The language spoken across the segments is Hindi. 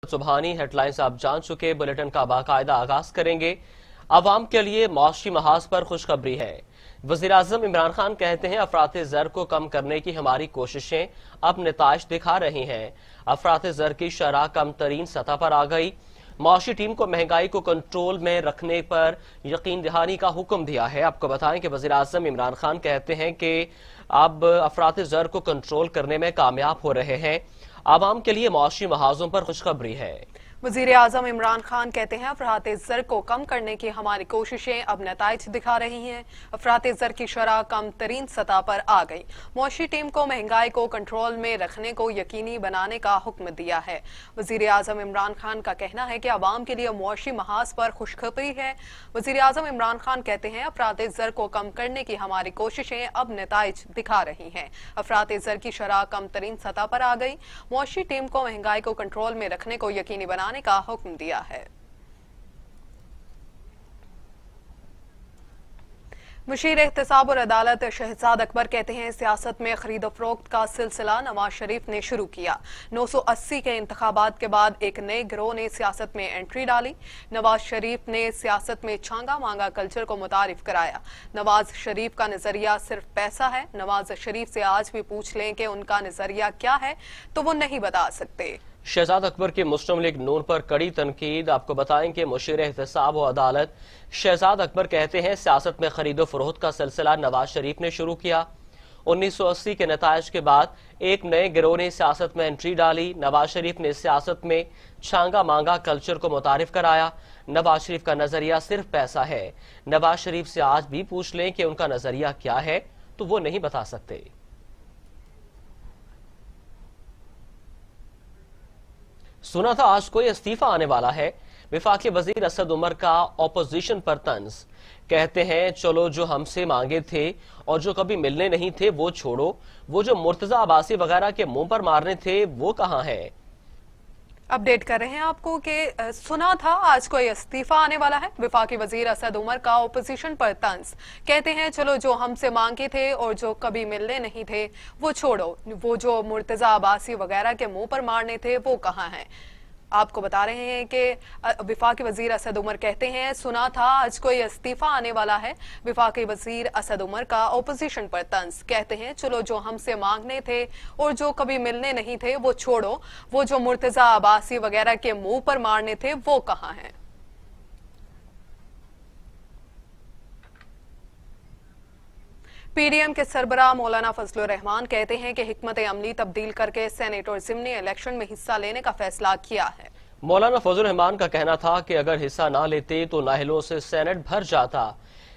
सुबहानी हेडलाइंस आप जान चुके। बुलेटिन का बाकायदा आगाज करेंगे। अवाम के लिए मौशी महाज पर खुशखबरी है। वज़ीर-ए-आज़म इमरान खान कहते हैं अफराते ज़र को कम करने की हमारी कोशिशें अब नताइज दिखा रही हैं। अफराते ज़र की शरह कम तरीन सतह पर आ गई। मौशी टीम को महंगाई को कंट्रोल में रखने पर यकीन दहानी का हुक्म दिया है। आपको बताएं कि वज़ीर-ए-आज़म इमरान खान कहते हैं कि अब अफराते ज़र को कंट्रोल करने में कामयाब हो रहे हैं। आवाम के लिए मौशी महाजों पर खुशखबरी है। वज़ीर आज़म इमरान खान कहते हैं अफराते ज़र को कम करने की हमारी कोशिशें अब नताइज दिखा रही हैं। अफराते ज़र की शरह कम तरीन सतह पर आ गई। मौशी टीम को महंगाई को कंट्रोल में रखने को यकीनी बनाने का हुक्म दिया है। वज़ीर आज़म इमरान खान का कहना है कि अवाम के लिए मौशी महाज पर खुशखबरी है। वज़ीर आज़म इमरान खान कहते हैं अफराते ज़र को कम करने की हमारी कोशिशें अब नताइज दिखा रही हैं। अफराते ज़र की शरह कम तरीन सतह पर आ गई। मौशी टीम को महंगाई को कंट्रोल में रखने को यकीनी बनाने का हुक्म दिया है। मुशीर एहतसाब और अदालत शहजाद अकबर कहते हैं सियासत में खरीद फरोख्त का सिलसिला नवाज शरीफ ने शुरू किया। 980 के इंतखाबात के बाद एक नए गिरोह ने सियासत में एंट्री डाली। नवाज शरीफ ने सियासत में छांगा मांगा कल्चर को मुतारिफ कराया। नवाज शरीफ का नजरिया सिर्फ पैसा है। नवाज शरीफ से आज भी पूछ लें कि उनका नजरिया क्या है तो वो नहीं बता सकते। शहजाद अकबर की मुस्लिम लीग नून पर कड़ी तनकीद। आपको बताएं कि मुशीर एहतसाब व अदालत शहजाद अकबर कहते हैं सियासत में खरीदो फरोख्त का सिलसिला नवाज शरीफ ने शुरू किया। 1980 के नताइज के बाद एक नए गिरोह ने सियासत में एंट्री डाली। नवाज शरीफ ने सियासत में छांगा मांगा कल्चर को मुतारिफ कराया। नवाज शरीफ का नजरिया सिर्फ पैसा है। नवाज शरीफ से आज भी पूछ लें कि उनका नजरिया क्या है तो वो नहीं बता सकते। सुना था आज कोई इस्तीफा आने वाला है। विफाकी वजीर असद उमर का ऑपोजिशन पर तंज। कहते हैं चलो जो हमसे मांगे थे और जो कभी मिलने नहीं थे वो छोड़ो। वो जो मुर्तजा अब्बासी वगैरह के मुंह पर मारने थे वो कहां है। अपडेट कर रहे हैं आपको कि सुना था आज कोई इस्तीफा आने वाला है। विफाकी वजीर असद उमर का ओपोजिशन पर तंज। कहते हैं चलो जो हमसे मांगे थे और जो कभी मिलने नहीं थे वो छोड़ो। वो जो मुर्तजा अब्बासी वगैरह के मुंह पर मारने थे वो कहां हैं। आपको बता रहे हैं कि विफाकी वजीर असद उमर कहते हैं सुना था आज कोई इस्तीफा आने वाला है। विफाकी वजीर असद उमर का ओपोजिशन पर तंज। कहते हैं चलो जो हमसे मांगने थे और जो कभी मिलने नहीं थे वो छोड़ो। वो जो मुर्तजा अब्बासी वगैरह के मुंह पर मारने थे वो कहां हैं। पीडीएम के सरबराह मौलाना फजलुर रहमान कहते हैं कि हिकमत अमली तब्दील करके सेनेट और ज़िमनी इलेक्शन में हिस्सा लेने का फैसला किया है। मौलाना फजलुर रहमान का कहना था कि अगर हिस्सा ना लेते तो नाअहलों से सेनेट भर जाता।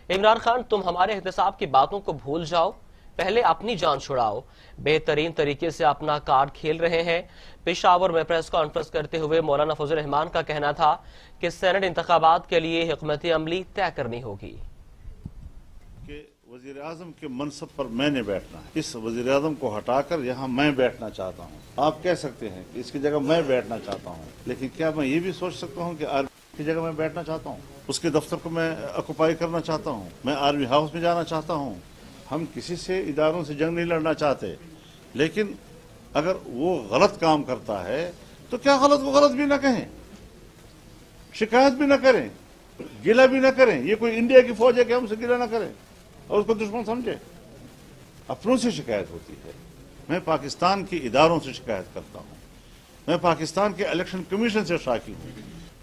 इमरान खान तुम हमारे एहतसाब की बातों को भूल जाओ, पहले अपनी जान छुड़ाओ। बेहतरीन तरीके से अपना कार्ड खेल रहे हैं। पेशावर में प्रेस कॉन्फ्रेंस करते हुए मौलाना फजलुर रहमान का कहना था कि सेनेट इंतखाबात के लिए हिकमत अमली तय करनी होगी। वजीर आजम के मनसब पर मैंने बैठना है। इस वजीर आजम को हटाकर यहाँ मैं बैठना चाहता हूँ। आप कह सकते हैं कि इसकी जगह मैं बैठना चाहता हूँ, लेकिन क्या मैं ये भी सोच सकता हूँ कि आर्मी की जगह मैं बैठना चाहता हूँ, उसके दफ्तर को मैं ऑक्युपाई करना चाहता हूँ, मैं आर्मी हाउस में जाना चाहता हूँ। हम किसी से इदारों से जंग नहीं लड़ना चाहते, लेकिन अगर वो गलत काम करता है तो क्या गलत वो गलत भी न कहें, शिकायत भी न करें, गिला भी न करें। ये कोई इंडिया की फौज है कि हमसे गिला न करें और उसको दुश्मन समझे। अपनों से शिकायत होती है। मैं पाकिस्तान के इदारों से शिकायत करता हूँ। मैं पाकिस्तान के इलेक्शन कमीशन से शाकी हूँ।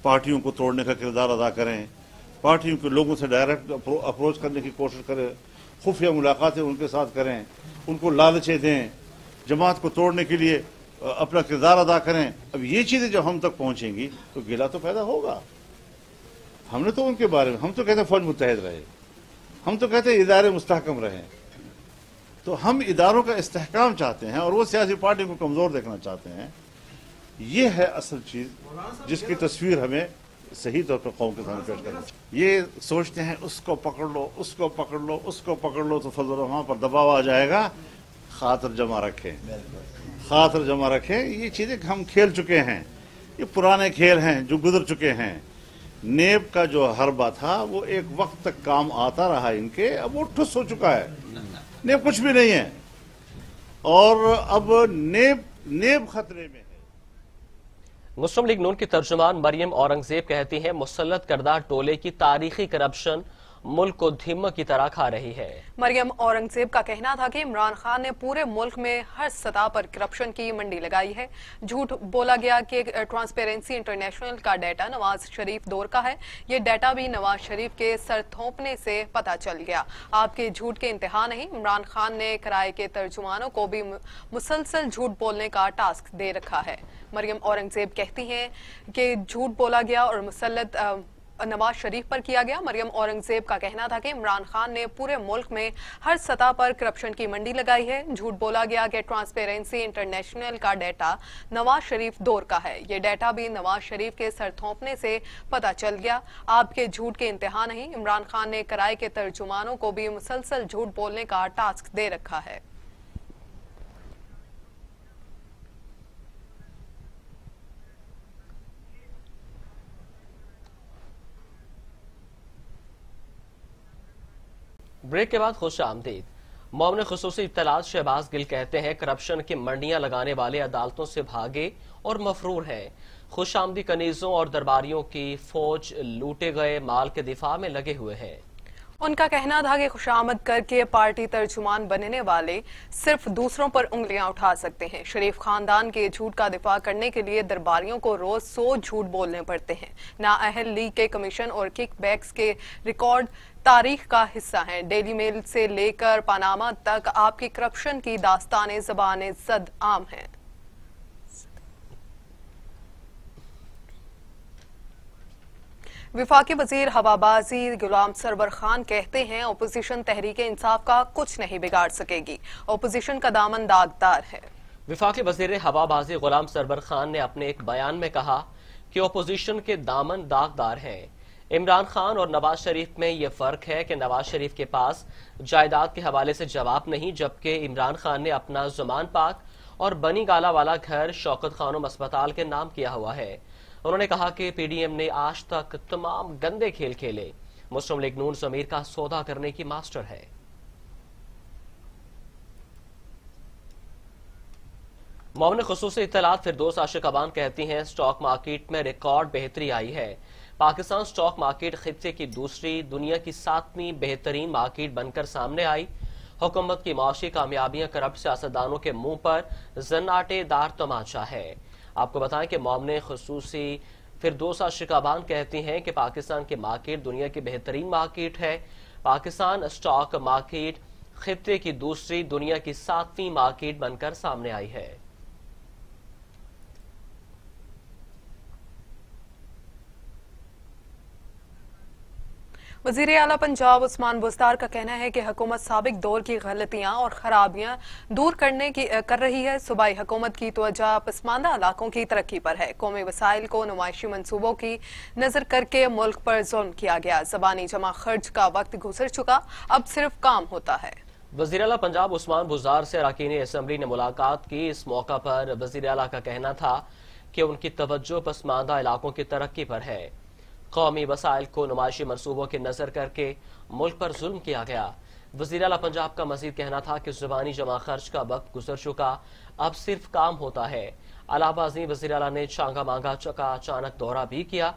पार्टियों को तोड़ने का किरदार अदा करें, पार्टियों के लोगों से डायरेक्ट अप्रोच करने की कोशिश करें, खुफिया मुलाकातें उनके साथ करें, उनको लालचें दें, जमात को तोड़ने के लिए अपना किरदार अदा करें। अब ये चीज़ें जब हम तक पहुँचेंगी तो गिला तो पैदा होगा। हमने तो उनके बारे में, हम तो कहते हैं फौज मुत्तहिद रहे, हम तो कहते हैं इदारे मुस्तहकम रहें। तो हम इदारों का इस्तेहकाम चाहते हैं और वो सियासी पार्टी को कमज़ोर देखना चाहते हैं। ये है असल चीज़ जिसकी तस्वीर हमें सही तौर पर कौम के सामने पेश करना चाहिए। ये सोचते हैं उसको पकड़ लो, उसको पकड़ लो, उसको पकड़ लो तो फजल रहमान पर दबाव आ जाएगा। खातर जमा रखें, खातर जमा रखें। ये चीज़ें हम खेल चुके हैं, ये पुराने खेल हैं जो गुजर चुके हैं। नेब का जो हरबा था वो एक वक्त तक काम आता रहा इनके, अब वो ठुस हो चुका है। नेब कुछ भी नहीं है और अब नेब खतरे में है। मुस्लिम लीग नून की तर्जुमान मरियम औरंगजेब कहती हैं मुसल्लत करदा टोले की तारीखी करप्शन मुल्क को धीमक की तरह खा रही है। मरियम औरंगजेब का कहना था कि इमरान खान ने पूरे मुल्क में हर सतह पर करप्शन की मंडी लगाई है। झूठ बोला गया कि ट्रांसपेरेंसी इंटरनेशनल का डाटा नवाज शरीफ दौर का है। ये डाटा भी नवाज शरीफ के सर थोपने से पता चल गया। आपके झूठ के इंतहा नहीं, इमरान खान ने किराए के तर्जुमानों को भी मुसलसल झूठ बोलने का टास्क दे रखा है। मरियम औरंगजेब कहती हैं कि झूठ बोला गया और मुसल्लत नवाज शरीफ पर किया गया। मरियम औरंगजेब का कहना था कि इमरान खान ने पूरे मुल्क में हर सतह पर करप्शन की मंडी लगाई है। झूठ बोला गया कि ट्रांसपेरेंसी इंटरनेशनल का डाटा नवाज शरीफ दौर का है। ये डाटा भी नवाज शरीफ के सर थोपने से पता चल गया। आपके झूठ के इंतहा नहीं, इमरान खान ने किराए के तर्जुमानों को भी मुसलसल झूठ बोलने का टास्क दे रखा है। ब्रेक के बाद खुश आमदीद। मौमन खुसूसी इत्तलात शहबाज गिल कहते हैं करप्शन की मंडियां लगाने वाले अदालतों से भागे और मफरूर हैं। खुश आमदी कनीजों और दरबारियों की फौज लूटे गए माल के दिफा में लगे हुए हैं। उनका कहना था कि खुशामद करके पार्टी तर्जुमान बनने वाले सिर्फ दूसरों पर उंगलियां उठा सकते हैं। शरीफ खानदान के झूठ का दिफा करने के लिए दरबारियों को रोज 100 झूठ बोलने पड़ते हैं। नाअहल लीग के कमीशन और किक बैक्स के रिकॉर्ड तारीख का हिस्सा हैं। डेली मेल से लेकर पनामा तक आपकी करप्शन की दास्तानें ज़बाने ज़द आम हैं। विफाकी वजीर हवाबाजी गुलाम सरवर खान कहते हैं ओपोजिशन तहरीक इंसाफ का कुछ नहीं बिगाड़ सकेगी। ओपोजिशन का दामन दागदार है। विफाकी वजीर हवाबाजी गुलाम सरवर खान ने अपने एक बयान में कहा कि ओपोजिशन के दामन दागदार हैं। इमरान खान और नवाज शरीफ में यह फर्क है कि नवाज शरीफ के पास जायदाद के हवाले से जवाब नहीं, जबकि इमरान खान ने अपना जुमान पाक और बनी गाला वाला घर शौकत खानम अस्पताल के नाम किया हुआ है। उन्होंने कहा कि पीडीएम ने आज तक तमाम गंदे खेल खेले। मुस्लिम लीग नून ज़मीर का सौदा करने की मास्टर है। मौमन खुसूसी इत्तलात फिरदौस आशिक अबान कहती हैं स्टॉक मार्केट में रिकॉर्ड बेहतरी आई है। पाकिस्तान स्टॉक मार्केट खित्ते की दूसरी, दुनिया की 7वीं बेहतरीन मार्केट बनकर सामने आई। हुकूमत की माशी कामयाबियां करप्ट सियासतदानों के मुंह पर जन्नाटेदार तमाचा है। आपको बताएं कि मौमन खुसूसी फिरदौस आशिक अबान कहती हैं कि पाकिस्तान की मार्केट दुनिया की बेहतरीन मार्केट है। पाकिस्तान स्टॉक मार्केट खित्ते की दूसरी, दुनिया की 7वीं मार्केट बनकर सामने आई है। वजीर आला पंजाब उस्मान बुज़दार का कहना है कि हुकूमत साबिक दौर की गलतियां और खराबियां दूर कर रही है। सूबाई हुकूमत की तवज्जो पसमानदा इलाकों की तरक्की पर है। कौमी वसाइल को नुमाइशी मनसूबों की नजर करके मुल्क पर जुल्म किया गया। ज़बानी जमा खर्च का वक्त गुजर चुका, अब सिर्फ काम होता है। वज़ीर आला पंजाब उस्मान बुज़दार से अरकान असम्बली ने मुलाकात की। इस मौका पर वज़ीर आला का कहना था कि उनकी तवज्जो पसमानदा इलाकों की तरक्की पर है। कौमी वसाइल को नुमाइशी मनसूबों की नजर करके मुल्क पर जुल्म किया गया। वज़ीर आला पंजाब का मजीद कहना था कि ज़बानी जमा खर्च का वक्त गुजर चुका, अब सिर्फ काम होता है। अलाहाबादी वज़ीर आला ने चांगा मांगा का अचानक दौरा भी किया।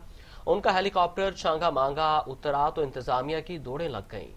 उनका हेलीकॉप्टर चांगा मांगा उतरा तो इंतजामिया की दौड़ें लग गईं।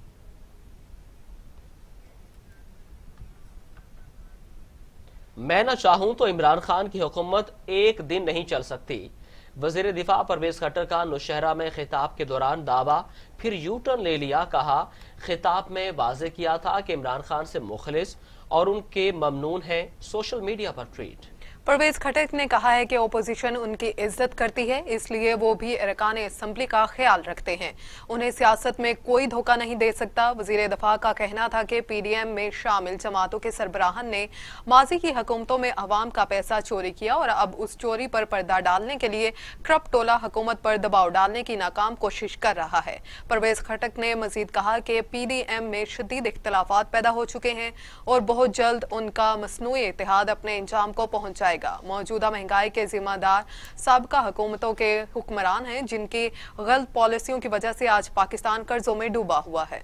मैं न चाहूं तो इमरान खान की हुकूमत एक दिन नहीं चल सकती। वजीर दिफा परवेज खट्टर का नौशहरा में खिताब के दौरान दावा, फिर यू टर्न ले लिया। कहा खिताब में वाजे किया था कि इमरान खान से मुखलिस और उनके ममनून है। सोशल मीडिया पर ट्वीट। परवेज खट्टर ने कहा है कि ओपोजिशन उनकी इज्जत करती है, इसलिए वो भी अरकान असम्बली का ख्याल रखते हैं। उन्हें सियासत में कोई धोखा नहीं दे सकता। वजीर दफा का कहना था कि पीडीएम में शामिल जमातों के सरबराहन ने माजी की हुकूमतों में अवाम का पैसा चोरी किया और अब उस चोरी पर पर्दा डालने के लिए करप्ट टोला हुकूमत पर दबाव डालने की नाकाम कोशिश कर रहा है। परवेज खट्टर ने मजीद कहा कि पीडीएम में शदीद इख्तलाफात पैदा हो चुके हैं और बहुत जल्द उनका मसनूई इत्तेहाद अपने अंजाम को पहुंच जाएगा। मौजूदा महंगाई के जिम्मेदार साबका हुकूमतों के हुक्मरान हैं, जिनकी गलत पॉलिसियों की वजह से आज पाकिस्तान कर्जों में डूबा हुआ है।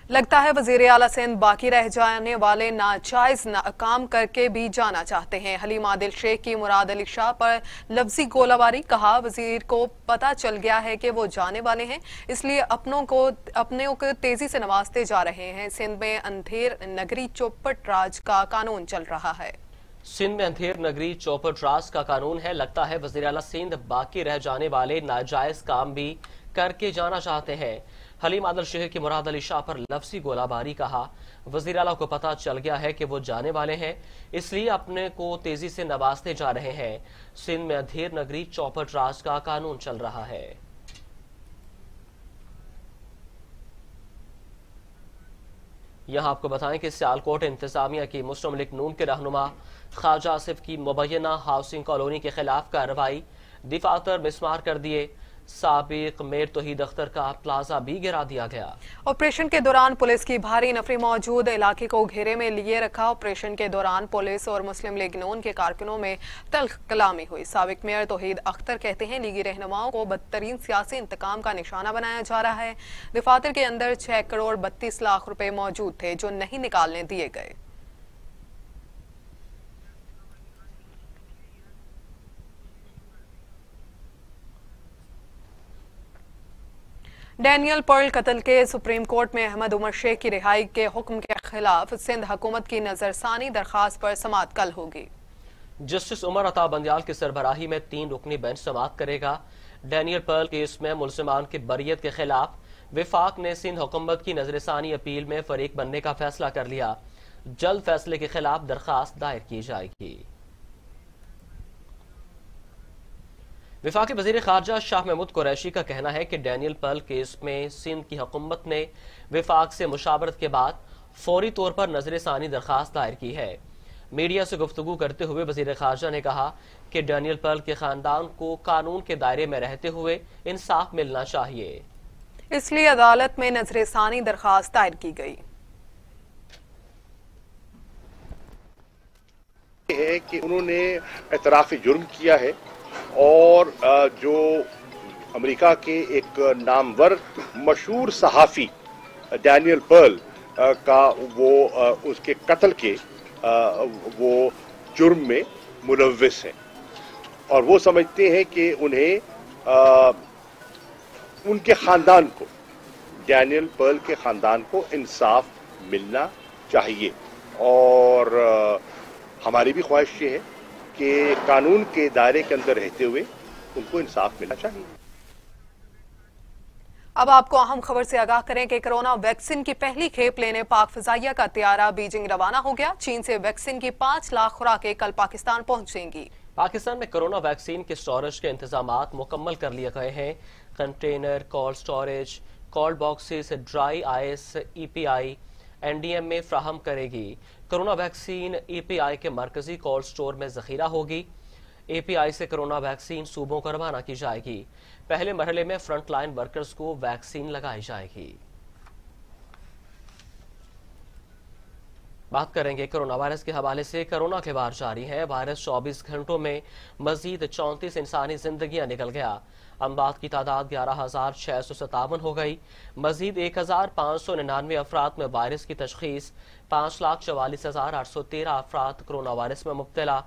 लगता है वजीर आला सिंध बाकी रह जाने वाले नाजायज काम करके भी जाना चाहते हैं। हलीम आदिल शेख की मुराद अली शाह पर लफ्जी गोलाबारी, कहा वजीर को पता चल गया है कि वो जाने वाले हैं, इसलिए अपने को तेजी से नवाजते जा रहे हैं। सिंध में अंधेर नगरी चौपट राज का कानून चल रहा है। सिंध में अंधेर नगरी चौपट राज का कानून है। लगता है वजीर आला सिंध बाकी रह जाने वाले नाजायज काम भी करके जाना चाहते हैं। हलीम आदिल शेख की मुराद अली शाह पर लफ्जी गोलाबारी, कहा वजीर आला को पता चल गया है कि वो जाने वाले हैं, इसलिए अपने को तेजी से नवाजते जा रहे हैं। सिंध में अंधेर नगरी चौपट राज का कानून चल रहा है। यहां आपको बताएं कि सियालकोट इंतजामिया की मुस्लिम लीग नून के रहनुमा ख्वाजा आसिफ की मुबैना हाउसिंग कॉलोनी के खिलाफ कार्रवाई, दफातर मिसमार कर दिए। साबिक मेयर तौहीद अख्तर का प्लाजा भी गिरा दिया गया। ऑपरेशन के दौरान पुलिस की भारी नफरी मौजूद इलाके को घेरे में लिए रखा। ऑपरेशन के दौरान पुलिस और मुस्लिम लीग नून के कारकुनों में तल्ख कलामी हुई। साबिक मेयर तौहीद अख्तर कहते हैं लीगी रहनुमाओं को बदतरीन सियासी इंतकाम का निशाना बनाया जा रहा है। दफातर के अंदर 6 करोड़ 32 लाख रुपए मौजूद थे जो नहीं निकालने दिए गए। डैनियल पर्ल कत्ल के सुप्रीम कोर्ट में अहमद उमर शेख की रिहाई के हुक्म के खिलाफ सिंध हुकूमत की नजरसानी दरखास्त पर समाअत कल होगी। जस्टिस उमर अता बंदियाल की सरबराही में 3 रुकनी बेंच समाअत करेगा। डैनियल पर्ल केस में मुलजिमान की बरियत के खिलाफ विफाक ने सिंध हुकूमत की नजरसानी अपील में फरीक बनने का फैसला कर लिया। जल्द फैसले के खिलाफ दरखास्त दायर की जाएगी। विफाकी वजीर खारजा शाह महमूद कुरैशी का कहना है कि डैनियल पर्ल केस में सिंध की हुकूमत ने विफाक से मुशावरत के बाद फौरी तौर पर नजरसानी दरखास्त दायर की है। मीडिया से गुफ्तगू करते हुए वजीर खारजा ने कहा कि डैनियल पर्ल के खानदान को कानून के दायरे में रहते हुए इंसाफ मिलना चाहिए, इसलिए अदालत में नजरसानी दरखास्त दायर की गई है कि उन्होंने एतराफ जुर्म किया है और जो अमेरिका के एक नामवर मशहूर सहाफ़ी डैनियल पर्ल का वो उसके कत्ल के वो जुर्म में मुलव्विस हैं और वो समझते हैं कि उन्हें उनके ख़ानदान को, डैनियल पर्ल के ख़ानदान को इंसाफ मिलना चाहिए और हमारी भी ख्वाहिश ये है कि कानून के दायरे के अंदर रहते हुए उनको इंसाफ मिलना चाहिए। अब आपको अहम खबर से आगाह करें कि कोरोना वैक्सीन की पहली खेप लेने पाक फिजाइया का तैयारा बीजिंग रवाना हो गया। चीन से वैक्सीन की 5 लाख खुराकें कल पाकिस्तान पहुंचेंगी। पाकिस्तान में कोरोना वैक्सीन के स्टोरेज के इंतजामात मुकम्मल कर लिए गए हैं। Container, cold storage, cold boxes, dry ice EPI NDM में फ्राहम करेगी। कोरोना वैक्सीन EPI के मरकजी कोल्ड स्टोर में जखीरा होगी। API से कोरोना वैक्सीन सूबों को रवाना की जाएगी। पहले मरहले में फ्रंट लाइन वर्कर्स को वैक्सीन लगाई जाएगी। बात करेंगे कोरोना वायरस के हवाले से। कोरोना के वार जारी है। वायरस 24 घंटों में मजीद 34 इंसानी जिंदगियां निकल गया। अमवात की तादाद 11,657 हो गई। मजीद 1,599 अफराद में वायरस की तशखीस। 5,44,813 अफराद कोरोना वायरस में मुब्तला।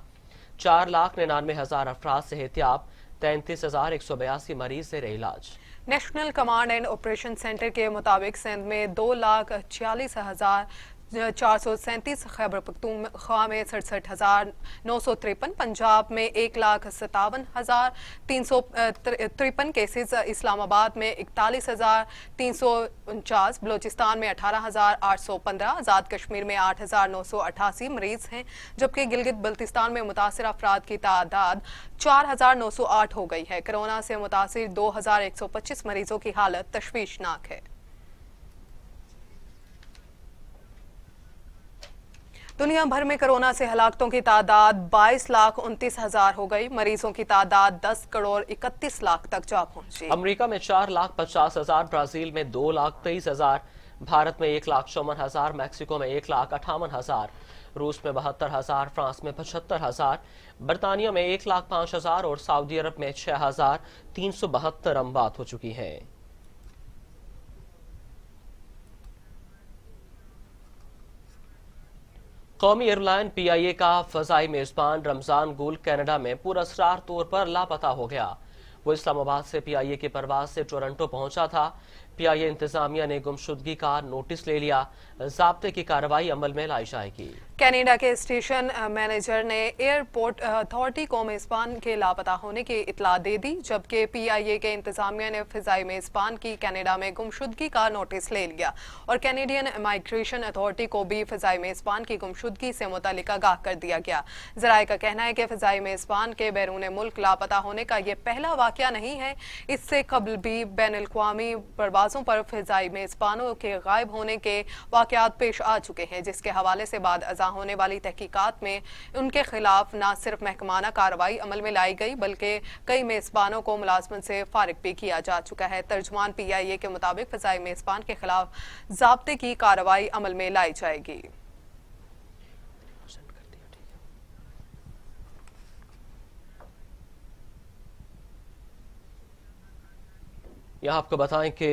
4,99,000 अफराद सेहतियाब। 33,182 मरीज से इलाज। National command and operation centre के मुताबिक सिंध में 2,46,437, खैबर पख्तूनख्वा में 67,953, पंजाब में 1,57,353 केसेस, इस्लामाबाद में 41,349, बलोचिस्तान में 18,815, आज़ाद कश्मीर में 8,988 मरीज हैं, जबकि गिलगित बल्तिस्तान में मुतासिर अफराद की तादाद 4,908 हो गई है। कोरोना से मुतासिर 2,125 मरीजों की हालत तशवीशनाक है। दुनिया भर में कोरोना से हलाकतों की तादाद 22,29,000 हो गई। मरीजों की तादाद 10 करोड़ 31 लाख तक जा पहुंची। अमेरिका में 4,50,000, ब्राजील में 2,23,000, भारत में 1,54,000, मैक्सिको में 1,58,000, रूस में 72,000, फ्रांस में 75,000, बरतानिया में 1,05,000 और सऊदी अरब में 6,372 अमवात हो चुकी हैं। कौमी एयरलाइन PIA का फजाई मेजबान रमजान गुल कनाडा में पुरअसरार तौर पर लापता हो गया। वो इस्लामाबाद से PIA की परवाज से टोरंटो पहुंचा था। PIA इंतजामिया ने गुमशुदगी का नोटिस ले लिया। ज़ाब्ते की कार्रवाई अमल में लाई जाएगी। कनाडा के स्टेशन मैनेजर ने एयरपोर्ट अथॉरिटी को मेजबान के लापता होने की इतला दे दी, जबकि PIA के इंतजामिया ने फिजाई मेजबान की कनाडा में गुमशुदगी का नोटिस ले लिया और कैनेडियन इमिग्रेशन अथॉरिटी को भी फिजाई मेजबान की गुमशुदगी से मुतल्लिक आगाह कर दिया गया। जराये का कहना है कि फिजाई मेजबान के बैरून मुल्क लापता होने का ये पहला वाकया नहीं है। इससे कबल भी बैनुल-अक़वामी परवाजों पर फिजाई मेजबानों के गायब होने के वाकयात पेश आ चुके हैं, जिसके हवाले से बाद अज़ा होने वाली तहकीकात में उनके खिलाफ न सिर्फ महकमाना कार्रवाई अमल में लाई गई बल्कि कई मेजबानों को मुलाजमत से फारिग भी किया जा चुका है। तर्जुमान PIA के मुताबिक फिजाई मेजबान के खिलाफ ज़ाब्ते की कार्रवाई अमल में लाई जाएगी। यहाँ आपको बताएं कि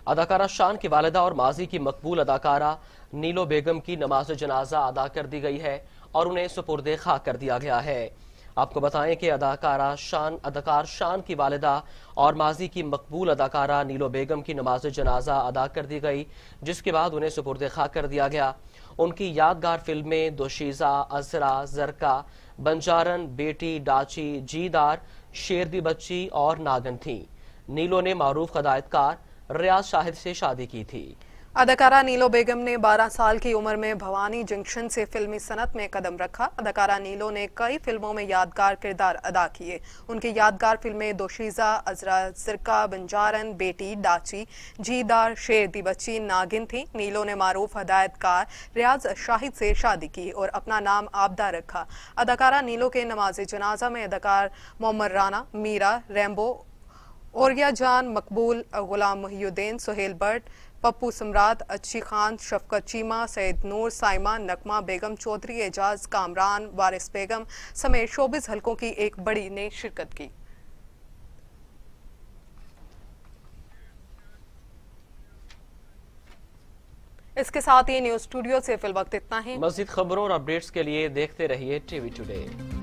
अदाकारा शान की वालिदा और माजी की मकबूल अदाकारा नीलो बेगम की नमाज जनाजा अदा कर दी गई है और उन्हें सुपुर्दे खाक कर दिया गया है। आपको बताएं कि अदाकार शान की वालिदा और माजी की मकबूल अदाकारा नीलो बेगम की नमाज जनाजा अदा कर दी गई, जिसके बाद उन्हें सुपुर्दे खाक कर दिया गया। उनकी यादगार फिल्में दोशीज़ा, अजरा, जरका, बंजारन, बेटी, डाची, जीदार, शेर दी बच्ची और नागन थी। नीलो ने मारूफ हदायतकार रियाज शाहिद से शादी की थी। अदाकारा नीलो बेगम ने 12 साल की उम्र में भवानी जंक्शन से फिल्मी सनत में कदम रखा। अदाकारा नीलो ने कई फिल्मों में यादगार किरदार अदा किए। उनकी यादगार फिल्में दोशीज़ा, अजरा, ज़िरका, बंजारन, बेटी, डाची, जीदार, शेर दी बच्ची, नागिन थी। नीलो ने मारूफ हदायतकार रियाज शाहिद से शादी की और अपना नाम आबदा रखा। अदाकारा नीलो के नमाज जनाजा में अदाकार मोहम्मद राना, मीरा, रैम्बो, औरिया जान, मकबूल, गुलाम मुहिउद्दीन, सुहेल भट्ट, पप्पू सम्राट, अच्छी खान, शफकत चीमा, सैयद नूर, साइमा, नकमा बेगम चौधरी, एजाज, कामरान, वारिस बेगम समेत शोबिस हलकों की एक बड़ी ने शिरकत की। इसके साथ ही न्यूज स्टूडियो से फिल वक्त इतना ही। मज़ीद खबरों और अपडेट्स के लिए देखते रहिए TV टुडे।